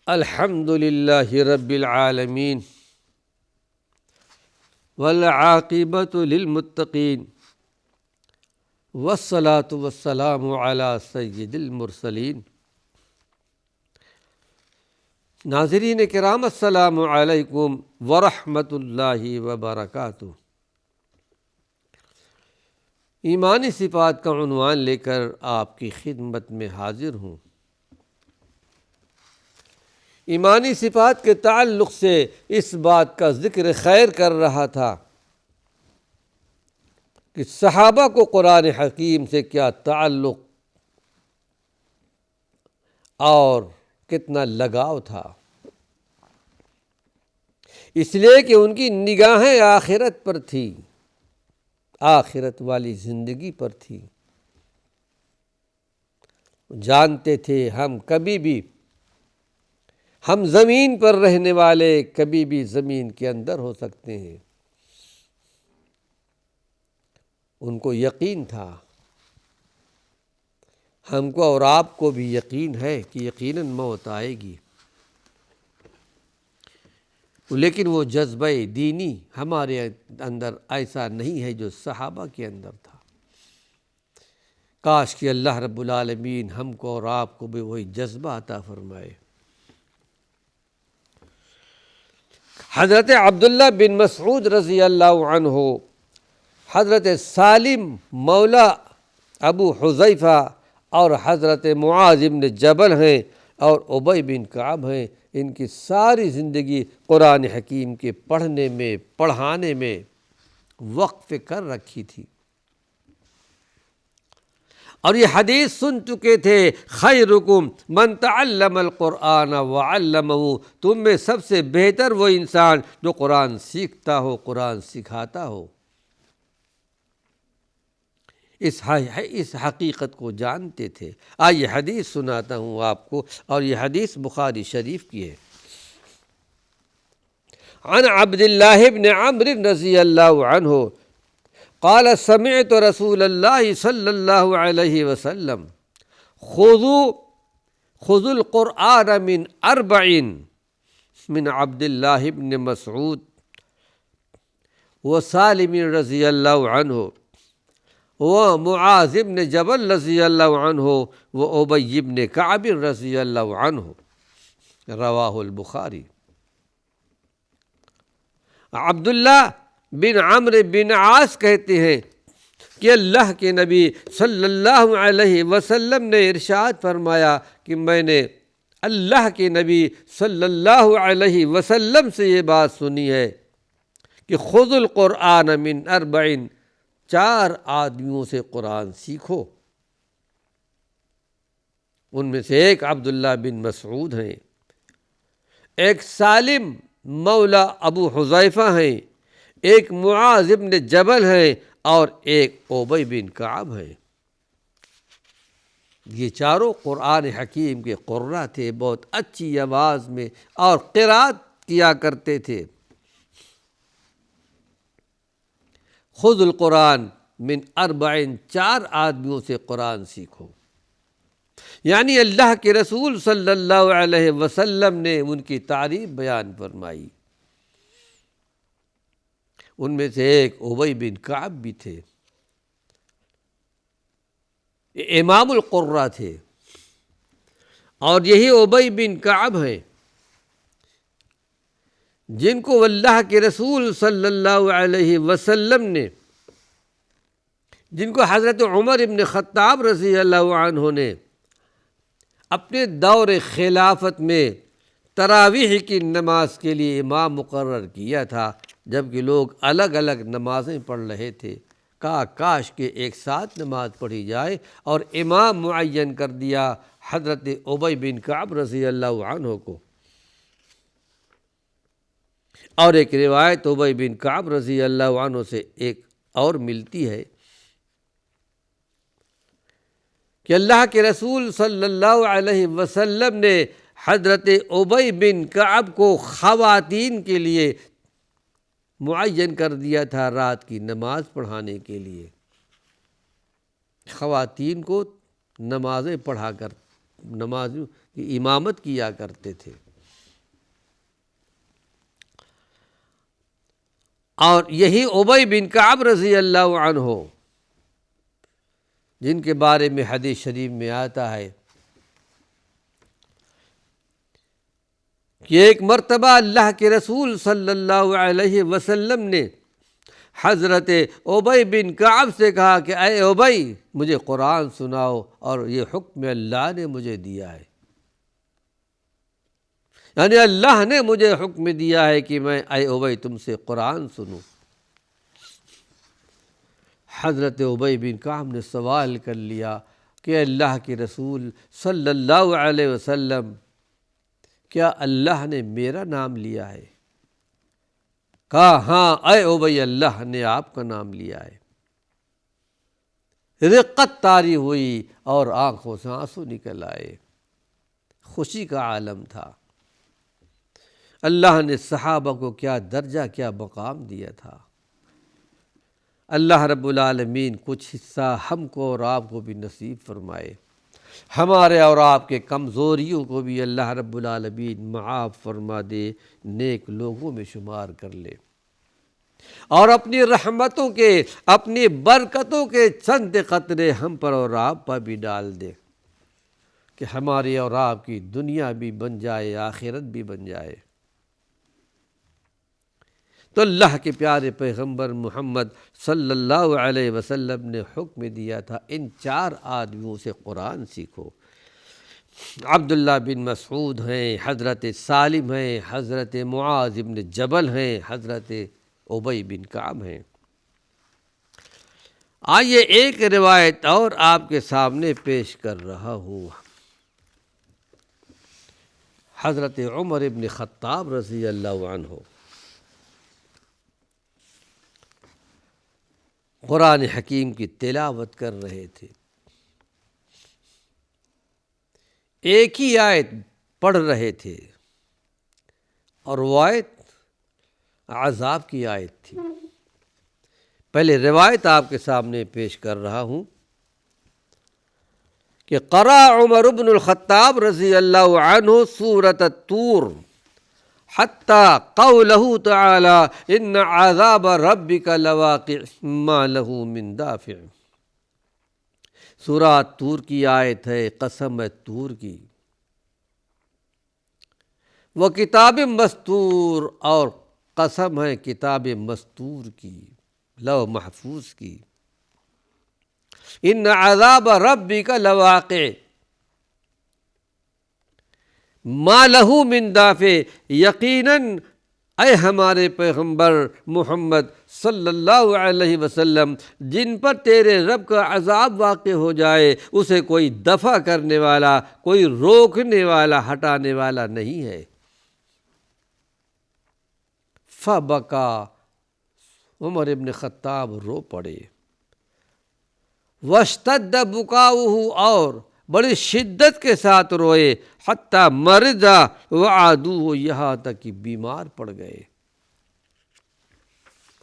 الحمد للہ رب العالمین والعاقبۃ للمتقین والصلاۃ والسلام علی سید المرسلین۔ ناظرین کرام السلام علیکم ورحمۃ اللہ وبرکاتہ۔ ایمانی صفات کا عنوان لے کر آپ کی خدمت میں حاضر ہوں۔ ایمانی صفات کے تعلق سے اس بات کا ذکر خیر کر رہا تھا کہ صحابہ کو قرآن حکیم سے کیا تعلق اور کتنا لگاؤ تھا، اس لیے کہ ان کی نگاہیں آخرت پر تھی، آخرت والی زندگی پر تھی۔ جانتے تھے ہم زمین پر رہنے والے کبھی بھی زمین کے اندر ہو سکتے ہیں۔ ان کو یقین تھا، ہم کو اور آپ کو بھی یقین ہے کہ یقیناً موت آئے گی، لیکن وہ جذبہ دینی ہمارے اندر ایسا نہیں ہے جو صحابہ کے اندر تھا۔ کاش کہ اللہ رب العالمین ہم کو اور آپ کو بھی وہی جذبہ عطا فرمائے۔ حضرت عبداللہ بن مسعود رضی اللہ عنہ، حضرت سالم مولا ابو حذیفہ اور حضرت معاذ بن جبل ہیں اور ابی بن کعب ہیں، ان کی ساری زندگی قرآن حکیم کے پڑھنے میں پڑھانے میں وقف کر رکھی تھی، اور یہ حدیث سن چکے تھے، خیرکم من تعلم القرآن وعلمہ، تم میں سب سے بہتر وہ انسان جو قرآن سیکھتا ہو، قرآن سکھاتا ہو۔ اس حقیقت کو جانتے تھے۔ آئیے حدیث سناتا ہوں آپ کو، اور یہ حدیث بخاری شریف کی ہے۔ عن عبداللہ بن عمرو رضی اللہ عنہ قال سمعت رسول اللہ صلی اللہ علیہ وسلم خذوا القرآن من اربع، من عبداللہ بن مسعود وسالم رضی اللہ عنہ ومعاذ بن جبل رضی اللہ عنہ وابی بن کعب رضی اللہ عنہ، رواہ البخاری۔ عبداللہ بن عمرو بن عاص کہتے ہیں کہ اللہ کے نبی صلی اللہ علیہ وسلم نے ارشاد فرمایا کہ میں نے اللہ کے نبی صلی اللہ علیہ وسلم سے یہ بات سنی ہے کہ خذ القرآن من اربع، 4 آدمیوں سے قرآن سیکھو۔ ان میں سے ایک عبداللہ بن مسعود ہیں، ایک سالم مولا ابو حذیفہ ہیں، ایک معاذ بن جبل ہیں، اور ایک ابی بن کعب ہیں۔ یہ چاروں قرآن حکیم کے قراء تھے، بہت اچھی آواز میں اور قرات کیا کرتے تھے۔ خذ القرآن من اربع، 4 آدمیوں سے قرآن سیکھو، یعنی اللہ کے رسول صلی اللہ علیہ وسلم نے ان کی تعریف بیان فرمائی۔ ان میں سے ایک ابی بن کعب بھی تھے، امام القراء تھے، اور یہی ابی بن کعب ہیں جن کو اللہ کے رسول صلی اللہ علیہ وسلم نے، جن کو حضرت عمر بن خطاب رضی اللہ عنہ نے اپنے دور خلافت میں تراویح کی نماز کے لیے امام مقرر کیا تھا، جبکہ لوگ الگ الگ نمازیں پڑھ رہے تھے۔ کہا کاش کہ ایک ساتھ نماز پڑھی جائے، اور امام معین کر دیا حضرت ابی بن کعب رضی اللہ عنہ کو۔ اور ایک روایت ابی بن کعب رضی اللہ عنہ سے ایک اور ملتی ہے کہ اللہ کے رسول صلی اللہ علیہ وسلم نے حضرت ابی بن کعب کو خواتین کے لیے معین کر دیا تھا رات کی نماز پڑھانے کے لیے۔ خواتین کو نمازیں پڑھا کر نماز کی امامت کیا کرتے تھے۔ اور یہی ابی بن کعب رضی اللہ عنہ جن کے بارے میں حدیث شریف میں آتا ہے کہ ایک مرتبہ اللہ کے رسول صلی اللہ علیہ وسلم نے حضرت ابی بن کعب سے کہا کہ اے ابی مجھے قرآن سناؤ، اور یہ حکم اللہ نے مجھے دیا ہے، یعنی اللہ نے مجھے حکم دیا ہے کہ میں اے ابی تم سے قرآن سنوں۔ حضرت ابی بن کعب نے سوال کر لیا کہ اللہ کے رسول صلی اللہ علیہ وسلم کیا اللہ نے میرا نام لیا ہے؟ کہا ہاں اے ابی اللہ نے آپ کا نام لیا ہے۔ رقت طاری ہوئی اور آنکھوں سے آنسو نکل آئے، خوشی کا عالم تھا۔ اللہ نے صحابہ کو کیا درجہ کیا مقام دیا تھا۔ اللہ رب العالمین کچھ حصہ ہم کو اور آپ کو بھی نصیب فرمائے، ہمارے اور آپ کے کمزوریوں کو بھی اللہ رب العالمین معاف فرما دے، نیک لوگوں میں شمار کر لے، اور اپنی رحمتوں کے، اپنی برکتوں کے چند قطرے ہم پر اور آپ پر بھی ڈال دے کہ ہماری اور آپ کی دنیا بھی بن جائے، آخرت بھی بن جائے۔ تو اللہ کے پیارے پیغمبر محمد صلی اللہ علیہ وسلم نے حکم دیا تھا ان 4 آدمیوں سے قرآن سیکھو۔ عبداللہ بن مسعود ہیں، حضرت سالم ہیں، حضرت معاذ بن جبل ہیں، حضرت ابی بن کعب ہیں۔ آئیے ایک روایت اور آپ کے سامنے پیش کر رہا ہوں۔ حضرت عمر بن خطاب رضی اللہ عنہ قرآن حکیم کی تلاوت کر رہے تھے، ایک ہی آیت پڑھ رہے تھے، اور وہ آیت عذاب کی آیت تھی۔ پہلے روایت آپ کے سامنے پیش کر رہا ہوں کہ قرأ عمر بن الخطاب رضی اللہ عنہ سورۃ الطور حتی قولہ تعالی ان عذاب ربک لواقع ما لہ من دافع۔ سورہ طور کی آیت ہے، قسم ہے طور کی، وہ کتاب مستور، اور قسم ہے کتاب مستور کی، لوح محفوظ کی۔ ان عذاب ربک لواقع ما لہ من دافع، یقیناً اے ہمارے پیغمبر محمد صلی اللہ علیہ وسلم جن پر تیرے رب کا عذاب واقع ہو جائے اسے کوئی دفع کرنے والا، کوئی روکنے والا، ہٹانے والا نہیں ہے۔ فبکا، عمر بن خطاب رو پڑے، واشتد بکاؤہ، اور بڑی شدت کے ساتھ روئے، حتی مرض وعادوہ، یہاں تک کہ بیمار پڑ گئے،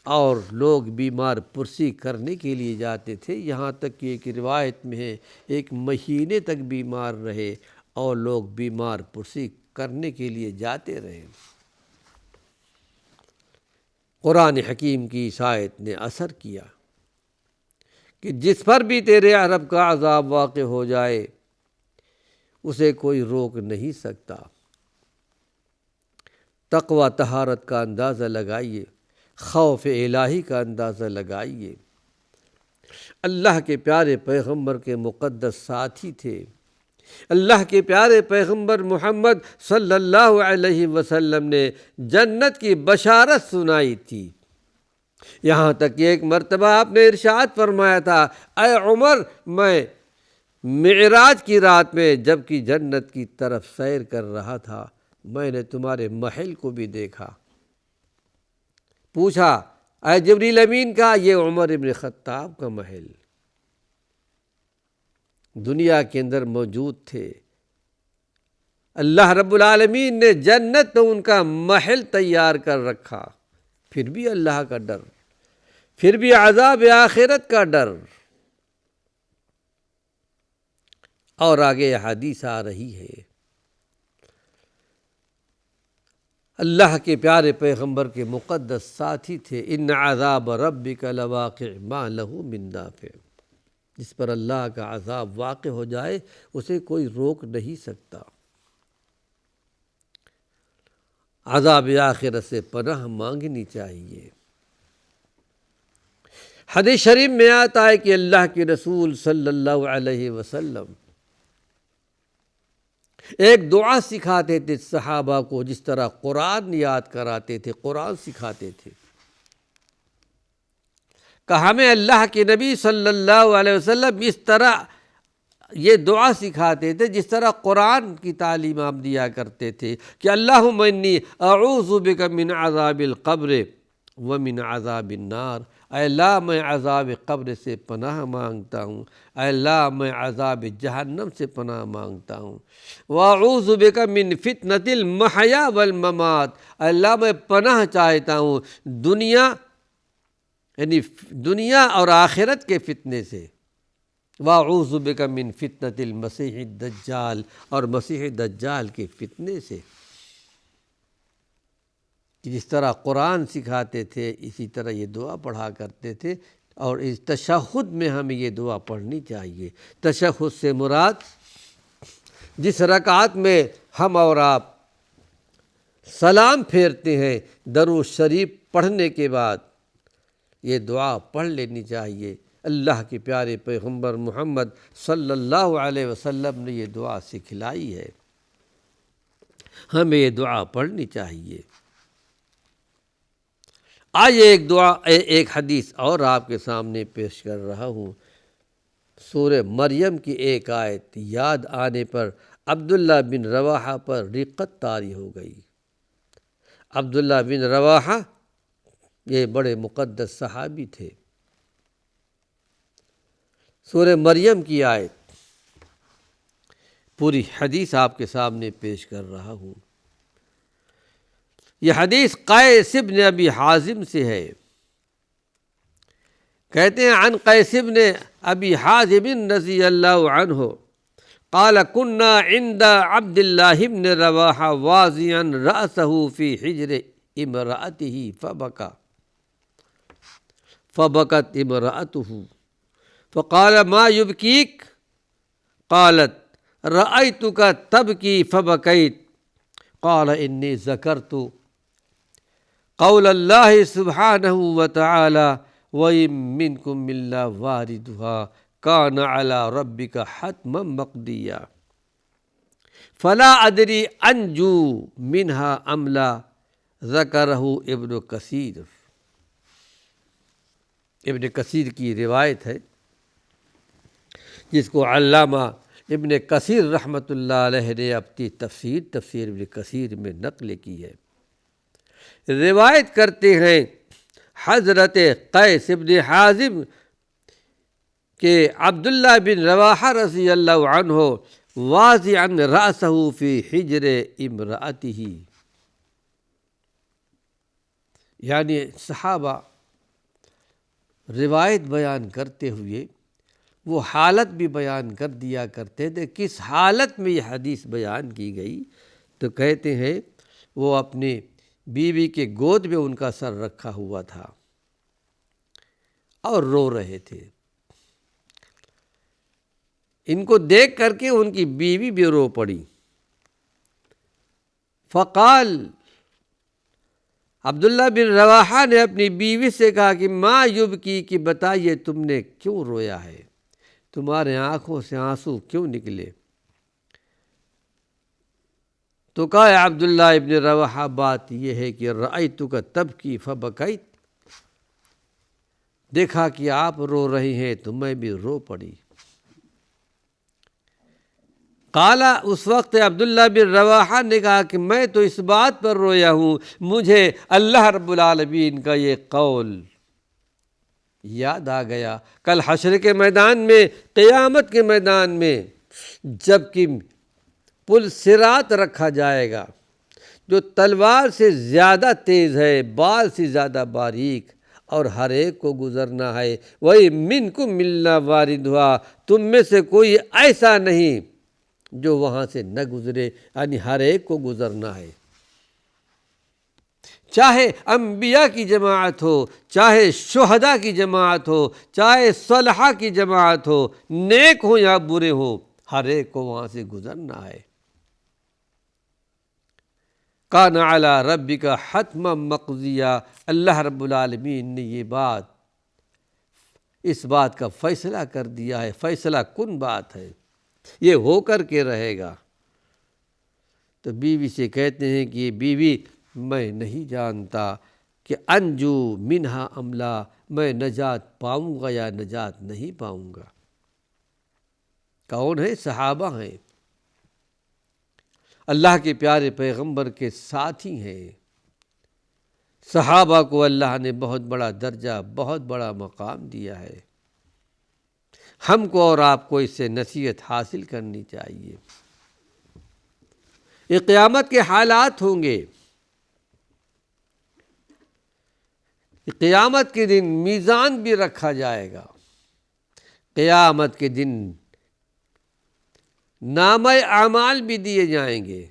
اور لوگ بیمار پرسی کرنے کے لیے جاتے تھے، یہاں تک کہ ایک روایت میں ہے 1 مہینے تک بیمار رہے اور لوگ بیمار پرسی کرنے کے لیے جاتے رہے۔ قرآن حکیم کی اس آیت نے اثر کیا کہ جس پر بھی تیرے رب کا عذاب واقع ہو جائے اسے کوئی روک نہیں سکتا۔ تقوی طہارت کا اندازہ لگائیے، خوف الہی کا اندازہ لگائیے۔ اللہ کے پیارے پیغمبر کے مقدس ساتھی تھے، اللہ کے پیارے پیغمبر محمد صلی اللہ علیہ وسلم نے جنت کی بشارت سنائی تھی، یہاں تک کہ ایک مرتبہ آپ نے ارشاد فرمایا تھا، اے عمر میں معراج کی رات میں جب کہ جنت کی طرف سیر کر رہا تھا میں نے تمہارے محل کو بھی دیکھا۔ پوچھا اے جبریل امین کا، یہ عمر بن خطاب کا محل دنیا کے اندر موجود تھے، اللہ رب العالمین نے جنت میں ان کا محل تیار کر رکھا، پھر بھی اللہ کا ڈر، پھر بھی عذاب آخرت کا ڈر۔ اور آگے حدیث آ رہی ہے، اللہ کے پیارے پیغمبر کے مقدس ساتھی تھے۔ ان عذاب ربک لواقع ما لہ من دافع، جس پر اللہ کا عذاب واقع ہو جائے اسے کوئی روک نہیں سکتا۔ عذاب آخرت سے پناہ مانگنی چاہیے۔ حدیث شریف میں آتا ہے کہ اللہ کے رسول صلی اللہ علیہ وسلم ایک دعا سکھاتے تھے صحابہ کو، جس طرح قرآن یاد کراتے تھے، قرآن سکھاتے تھے۔ کہ ہمیں اللہ کے نبی صلی اللہ علیہ وسلم اس طرح یہ دعا سکھاتے تھے جس طرح قرآن کی تعلیم آپ دیا کرتے تھے کہ اللہم انی اعوذ بک من عذاب القبر ومن عذاب النار، اے اللہ میں عذاب قبر سے پناہ مانگتا ہوں، اے اللہ میں عذاب جہنم سے پناہ مانگتا ہوں، واعوذ بک من فتنۃ المحیا والممات، اے اللہ میں پناہ چاہتا ہوں دنیا اور آخرت کے فتنے سے، واعوذ بک من فتنۃ المسیح الدجال، اور مسیح دجال کے فتنے سے۔ جس طرح قرآن سکھاتے تھے اسی طرح یہ دعا پڑھا کرتے تھے، اور اس تشہد میں ہمیں یہ دعا پڑھنی چاہیے۔ تشہد سے مراد جس رکعت میں ہم اور آپ سلام پھیرتے ہیں، درود شریف پڑھنے کے بعد یہ دعا پڑھ لینی چاہیے۔ اللہ کے پیارے پیغمبر محمد صلی اللہ علیہ وسلم نے یہ دعا سکھلائی ہے، ہمیں یہ دعا پڑھنی چاہیے۔ آئیے ایک حدیث اور آپ کے سامنے پیش کر رہا ہوں۔ سورہ مریم کی ایک آیت یاد آنے پر عبداللہ بن رواحہ پر رقت طاری ہو گئی۔ عبداللہ بن رواحہ یہ بڑے مقدس صحابی تھے۔ سورہ مریم کی آیت، پوری حدیث آپ کے سامنے پیش کر رہا ہوں۔ یہ حدیث قیس بن ابی حازم سے ہے۔ کہتے ہیں عن قیس بن ابی حازم رضی اللہ عنہ قال كنا عند عبد الله بن رواحہ واضعا رأسه في حجر امرأته فبكت امرأته فقال ما يبكيك قالت رأيتك تبكي فبكيت قال إني ذكرت قول الله سبحانه وتعالى وَإِن مِّنكُمْ إِلَّا وَارِدُهَا كَانَ عَلَى رَبِّكَ حَتْمًا مَّقْضِيًّا فَلَا أَدْرِي أَنْجُو مِنْهَا أَمْ لَا ذَكَرَهُ ابن کثیر۔ ابن کثیر کی روایت ہے جس کو علامہ ابن کثیر رحمۃ اللہ علیہ نے اپنی تفسیر ابن کثیر میں نقل کی ہے۔ روایت کرتے ہیں حضرت قیس بن حازم کہ عبداللہ بن رواحہ رضی اللہ عنہ واضعا رأسہ فی حجر امرأتہ، یعنی صحابہ روایت بیان کرتے ہوئے وہ حالت بھی بیان کر دیا کرتے تھے۔ کس حالت میں یہ حدیث بیان کی گئی تو کہتے ہیں وہ اپنے بیوی کے گود میں ان کا سر رکھا ہوا تھا اور رو رہے تھے۔ ان کو دیکھ کر کے ان کی بیوی بھی رو پڑی۔ فقال، عبداللہ بن رواحہ نے اپنی بیوی سے کہا کہ ما یبکی، کہ بتائیے تم نے کیوں رویا ہے، تمہارے آنکھوں سے آنسو کیوں نکلے؟ تو کہا عبداللہ ابن رواحہ بات یہ ہے کہ رأیتک تبکی فبکیت، دیکھا کہ آپ رو رہی ہیں تو میں بھی رو پڑی۔ قالا، اس وقت عبداللہ بن رواحہ نے کہا کہ میں تو اس بات پر رویا ہوں، مجھے اللہ رب العالمین کا یہ قول یاد آ گیا کل حشر کے میدان میں، قیامت کے میدان میں، جب کہ پل صراط رکھا جائے گا جو تلوار سے زیادہ تیز ہے، بال سے زیادہ باریک، اور ہر ایک کو گزرنا ہے۔ وہی منکم الا واردھا، تم میں سے کوئی ایسا نہیں جو وہاں سے نہ گزرے، یعنی ہر ایک کو گزرنا ہے۔ چاہے انبیاء کی جماعت ہو، چاہے شہداء کی جماعت ہو، چاہے صالحہ کی جماعت ہو، نیک ہو یا برے ہو، ہر ایک کو وہاں سے گزرنا ہے۔ کان علی ربک حتما مقضیہ، اللہ رب العالمین نے اس بات کا فیصلہ کر دیا ہے، فیصلہ کن بات ہے، یہ ہو کر کے رہے گا۔ تو بیوی سے کہتے ہیں کہ یہ بیوی میں نہیں جانتا کہ انجو منہا املا، میں نجات پاؤں گا یا نجات نہیں پاؤں گا۔ کون ہے؟ صحابہ ہیں، اللہ کے پیارے پیغمبر کے ساتھی ہیں۔ صحابہ کو اللہ نے بہت بڑا درجہ، بہت بڑا مقام دیا ہے۔ ہم کو اور آپ کو اس سے نصیحت حاصل کرنی چاہیے۔ یہ قیامت کے حالات ہوں گے، قیامت کے دن میزان بھی رکھا جائے گا، قیامت کے دن نامہ اعمال بھی دیے جائیں گے،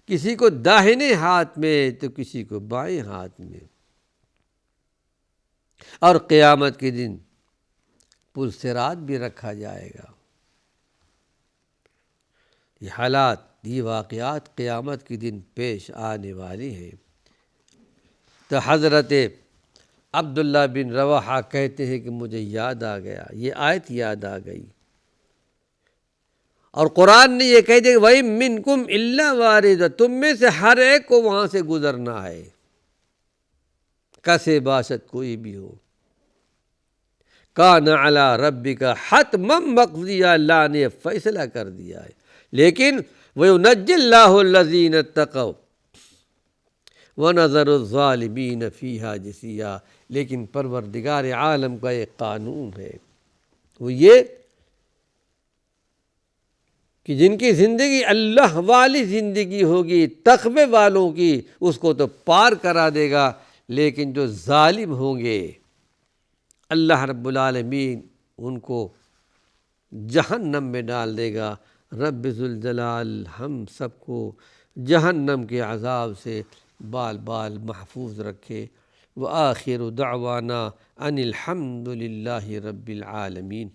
کسی کو داہنے ہاتھ میں تو کسی کو بائیں ہاتھ میں، اور قیامت کے دن پلصراط بھی رکھا جائے گا۔ یہ حالات، یہ واقعات قیامت کے دن پیش آنے والے ہیں۔ تو حضرت عبداللہ بن رواحہ کہتے ہیں کہ مجھے یاد آ گیا، یہ آیت یاد آ گئی، اور قرآن نے یہ کہہ دیا وَإِن مِّنكُمْ إِلَّا وَارِدُهَا، تم میں سے ہر ایک کو وہاں سے گزرنا ہے، کسے باشد کوئی بھی ہو۔ کان علی ربک حتما مقضیہ، اللہ نے فیصلہ کر دیا ہے، لیکن وَيُنَجِّي اللَّهُ الَّذِينَ اتَّقَوْا وَنَذَرُ الظَّالِمِينَ فِيهَا جِثِيًّا، لیکن پروردگار عالم کا ایک قانون ہے، وہ یہ کہ جن کی زندگی اللہ والی زندگی ہوگی، تقوی والوں کی، اس کو تو پار کرا دے گا، لیکن جو ظالم ہوں گے اللہ رب العالمین ان کو جہنم میں ڈال دے گا۔ رب ذوالجلال ہم سب کو جہنم کے عذاب سے بال بال محفوظ رکھے۔ وآخر دعوانا ان الحمد للہ رب العالمین۔